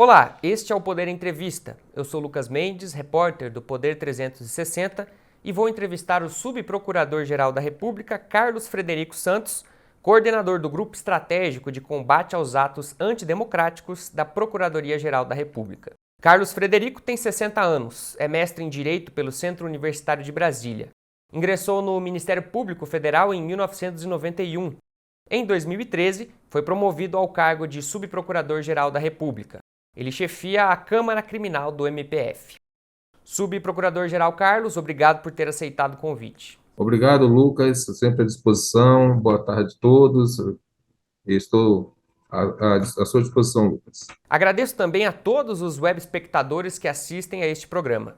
Olá, este é o Poder Entrevista. Eu sou Lucas Mendes, repórter do Poder 360 e vou entrevistar o Subprocurador-Geral da República, Carlos Frederico Santos, coordenador do Grupo Estratégico de Combate aos Atos Antidemocráticos da Procuradoria-Geral da República. Carlos Frederico tem 60 anos, é mestre em Direito pelo Centro Universitário de Brasília. Ingressou no Ministério Público Federal em 1991. Em 2013, foi promovido ao cargo de Subprocurador-Geral da República. Ele chefia a Câmara Criminal do MPF. Subprocurador-Geral Carlos, obrigado por ter aceitado o convite. Obrigado, Lucas, sempre à disposição. Boa tarde a todos. Estou à sua disposição, Lucas. Agradeço também a todos os web espectadores que assistem a este programa.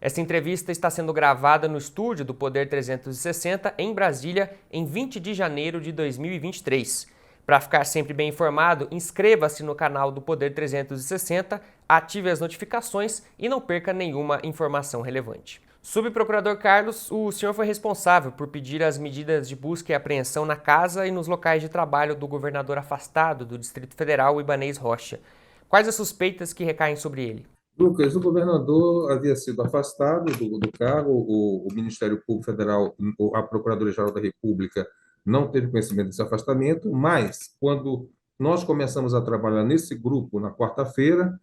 Esta entrevista está sendo gravada no estúdio do Poder 360, em Brasília, em 20 de janeiro de 2023. Para ficar sempre bem informado, inscreva-se no canal do Poder 360, ative as notificações e não perca nenhuma informação relevante. Subprocurador Carlos, o senhor foi responsável por pedir as medidas de busca e apreensão na casa e nos locais de trabalho do governador afastado do Distrito Federal, Ibanez Rocha. Quais as suspeitas que recaem sobre ele? Lucas, o governador havia sido afastado do cargo, o Ministério Público Federal, a Procuradoria-Geral da República, não teve conhecimento desse afastamento, mas quando nós começamos a trabalhar nesse grupo na quarta-feira,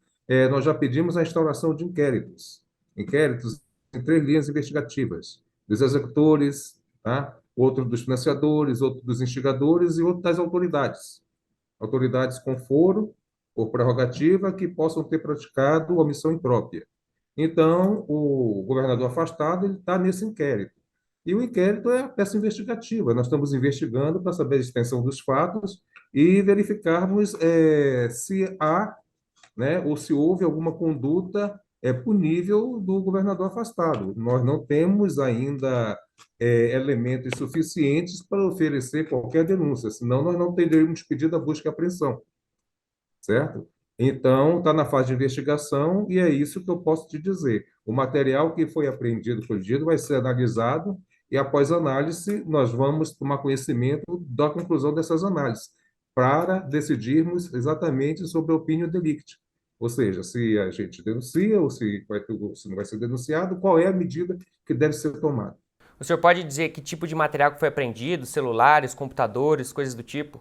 nós já pedimos a instauração de inquéritos em 3 linhas investigativas, dos executores, tá? Outro dos financiadores, outro dos instigadores e outro das autoridades com foro por prerrogativa que possam ter praticado omissão imprópria. Então, o governador afastado ele está nesse inquérito. E o inquérito é a peça investigativa. Nós estamos investigando para saber a extensão dos fatos e verificarmos se há, né, ou se houve alguma conduta punível do governador afastado. Nós não temos ainda elementos suficientes para oferecer qualquer denúncia, senão nós não teríamos pedido a busca e apreensão, certo? Então, está na fase de investigação e é isso que eu posso te dizer. O material que foi apreendido, colhido, vai ser analisado e, após análise, nós vamos tomar conhecimento da conclusão dessas análises para decidirmos exatamente sobre a opinião delicti. Ou seja, se a gente denuncia ou se não vai ser denunciado, qual é a medida que deve ser tomada. O senhor pode dizer que tipo de material que foi apreendido? Celulares, computadores, coisas do tipo?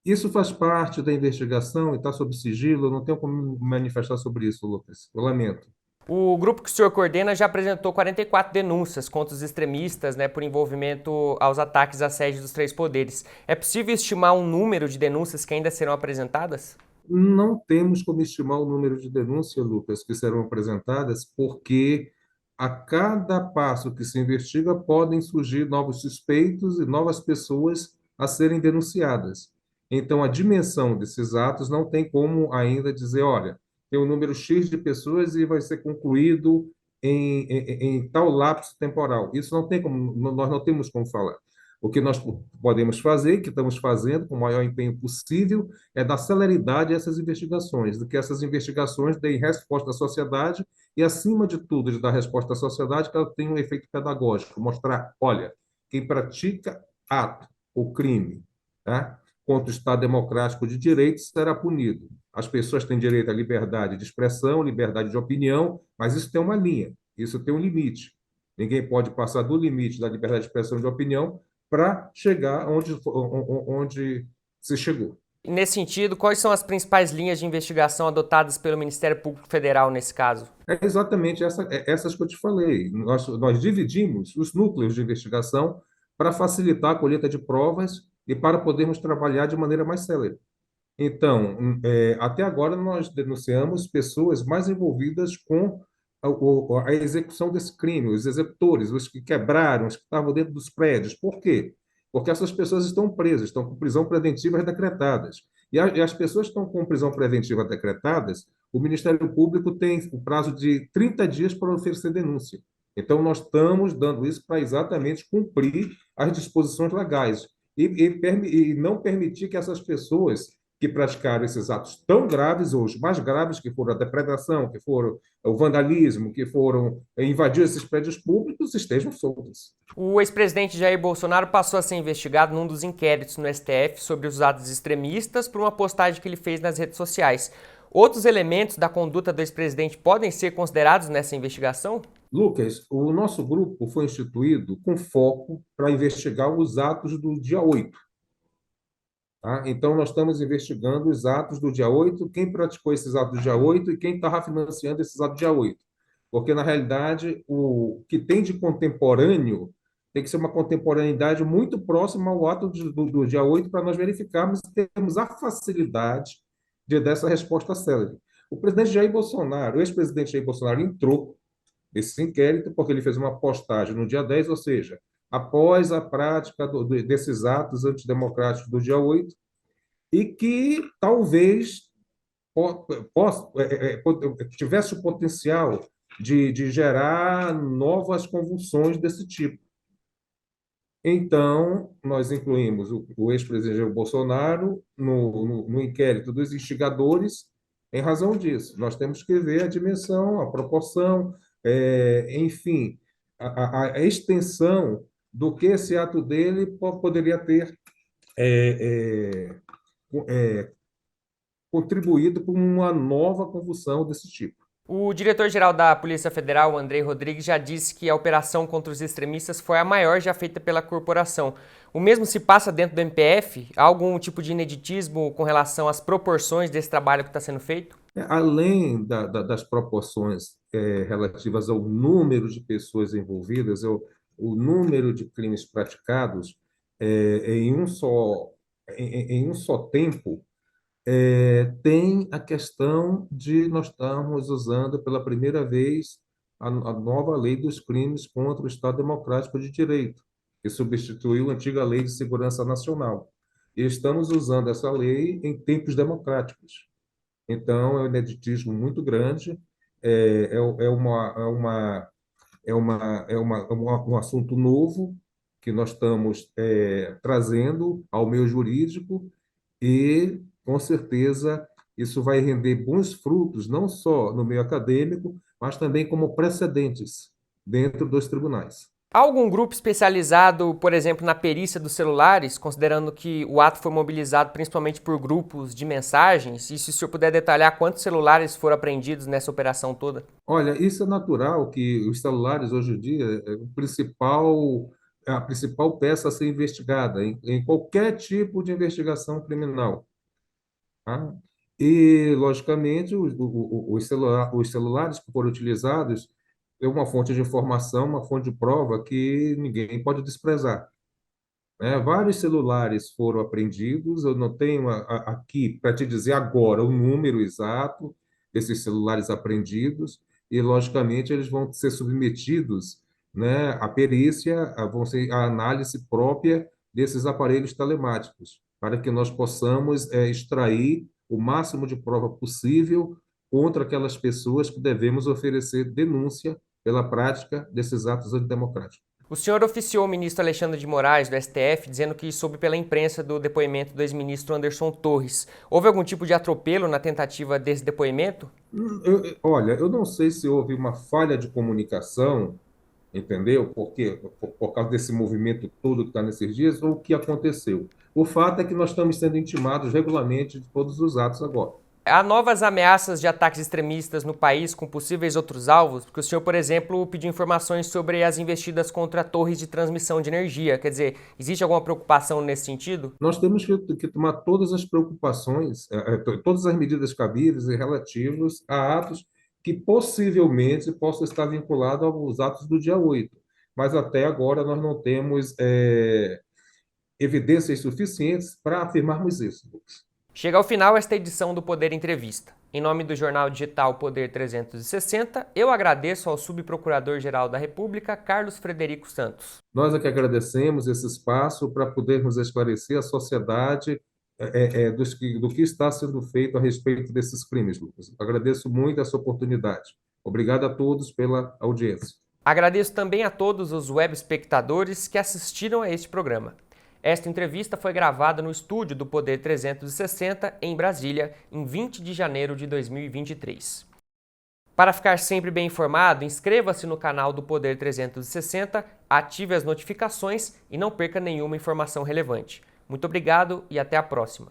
Isso faz parte da investigação e está sob sigilo, eu não tenho como me manifestar sobre isso, Lucas. Eu lamento. O grupo que o senhor coordena já apresentou 44 denúncias contra os extremistas, por envolvimento aos ataques à sede dos três poderes. É possível estimar um número de denúncias que ainda serão apresentadas? Não temos como estimar o número de denúncias, Lucas, que serão apresentadas, porque a cada passo que se investiga podem surgir novos suspeitos e novas pessoas a serem denunciadas. Então, a dimensão desses atos não tem como ainda dizer, olha, tem um número X de pessoas e vai ser concluído em tal lapso temporal. Isso não tem como, nós não temos como falar. O que nós podemos fazer, que estamos fazendo com o maior empenho possível, é dar celeridade a essas investigações, de que essas investigações deem resposta à sociedade e, acima de tudo, de dar resposta à sociedade, que ela tenha um efeito pedagógico, mostrar, olha, quem pratica ato ou crime, tá, contra o Estado Democrático de Direito será punido. As pessoas têm direito à liberdade de expressão, liberdade de opinião, mas isso tem uma linha, isso tem um limite. Ninguém pode passar do limite da liberdade de expressão e de opinião para chegar onde se chegou. Nesse sentido, quais são as principais linhas de investigação adotadas pelo Ministério Público Federal nesse caso? É exatamente essas que eu te falei. Nós dividimos os núcleos de investigação para facilitar a colheita de provas e para podermos trabalhar de maneira mais célere. Então, até agora nós denunciamos pessoas mais envolvidas com a execução desse crime, os executores, os que quebraram, os que estavam dentro dos prédios. Por quê? Porque essas pessoas estão presas, estão com prisão preventiva decretadas. E as pessoas que estão com prisão preventiva decretadas, o Ministério Público tem o prazo de 30 dias para oferecer denúncia. Então, nós estamos dando isso para exatamente cumprir as disposições legais e não permitir que essas pessoas que praticaram esses atos tão graves, ou os mais graves, que foram a depredação, que foram o vandalismo, que foram invadir esses prédios públicos, estejam soltas. O ex-presidente Jair Bolsonaro passou a ser investigado num dos inquéritos no STF sobre os atos extremistas por uma postagem que ele fez nas redes sociais. Outros elementos da conduta do ex-presidente podem ser considerados nessa investigação? Lucas, o nosso grupo foi instituído com foco para investigar os atos do dia 8. Tá? Então, nós estamos investigando os atos do dia 8, quem praticou esses atos do dia 8 e quem estava financiando esses atos do dia 8. Porque, na realidade, o que tem de contemporâneo tem que ser uma contemporaneidade muito próxima ao ato do dia 8 para nós verificarmos e termos a facilidade de dar essa resposta célere. O presidente Jair Bolsonaro, o ex-presidente Jair Bolsonaro entrou nesse inquérito porque ele fez uma postagem no dia 10, ou seja, após a prática desses atos antidemocráticos do dia 8, e que talvez tivesse o potencial de gerar novas convulsões desse tipo. Então, nós incluímos o ex-presidente Jair Bolsonaro no inquérito dos instigadores em razão disso. Nós temos que ver a dimensão, a proporção, enfim, a extensão do que esse ato dele poderia ter contribuído com uma nova convulsão desse tipo. O diretor-geral da Polícia Federal, Andrei Rodrigues, já disse que a operação contra os extremistas foi a maior já feita pela corporação. O mesmo se passa dentro do MPF? Há algum tipo de ineditismo com relação às proporções desse trabalho que está sendo feito? Além das proporções relativas ao número de pessoas envolvidas, o número de crimes praticados em um só tempo, tem a questão de nós estarmos usando pela primeira vez a nova lei dos crimes contra o Estado Democrático de Direito, que substituiu a antiga Lei de Segurança Nacional. E estamos usando essa lei em tempos democráticos. Então, é um ineditismo muito grande, um assunto novo que nós estamos trazendo ao meio jurídico e, com certeza, isso vai render bons frutos, não só no meio acadêmico, mas também como precedentes dentro dos tribunais. Há algum grupo especializado, por exemplo, na perícia dos celulares, considerando que o ato foi mobilizado principalmente por grupos de mensagens? E se o senhor puder detalhar quantos celulares foram apreendidos nessa operação toda? Olha, isso é natural que os celulares, hoje em dia, a principal peça a ser investigada em qualquer tipo de investigação criminal. Tá? E, logicamente, os celulares que foram utilizados é uma fonte de informação, uma fonte de prova que ninguém pode desprezar. Né? Vários celulares foram apreendidos, eu não tenho aqui para te dizer agora o número exato desses celulares apreendidos, e, logicamente, eles vão ser submetidos, né, à perícia, vão ser a análise própria desses aparelhos telemáticos, para que nós possamos extrair o máximo de prova possível contra aquelas pessoas que devemos oferecer denúncia pela prática desses atos antidemocráticos. O senhor oficiou o ministro Alexandre de Moraes, do STF, dizendo que soube pela imprensa do depoimento do ex-ministro Anderson Torres. Houve algum tipo de atropelo na tentativa desse depoimento? Olha, eu não sei se houve uma falha de comunicação, entendeu? Por causa desse movimento todo que está nesses dias, ou o que aconteceu. O fato é que nós estamos sendo intimados regularmente de todos os atos agora. Há novas ameaças de ataques extremistas no país com possíveis outros alvos? Porque o senhor, por exemplo, pediu informações sobre as investidas contra torres de transmissão de energia. Quer dizer, existe alguma preocupação nesse sentido? Nós temos que tomar todas as preocupações, todas as medidas cabíveis e relativas a atos que possivelmente possam estar vinculados aos atos do dia 8. Mas até agora nós não temos evidências suficientes para afirmarmos isso, Lucas. Chega ao final esta edição do Poder Entrevista. Em nome do jornal digital Poder 360, eu agradeço ao subprocurador-geral da República, Carlos Frederico Santos. Nós é que agradecemos esse espaço para podermos esclarecer a sociedade do que está sendo feito a respeito desses crimes, Lucas. Agradeço muito essa oportunidade. Obrigado a todos pela audiência. Agradeço também a todos os web espectadores que assistiram a este programa. Esta entrevista foi gravada no estúdio do Poder 360, em Brasília, em 20 de janeiro de 2023. Para ficar sempre bem informado, inscreva-se no canal do Poder 360, ative as notificações e não perca nenhuma informação relevante. Muito obrigado e até a próxima.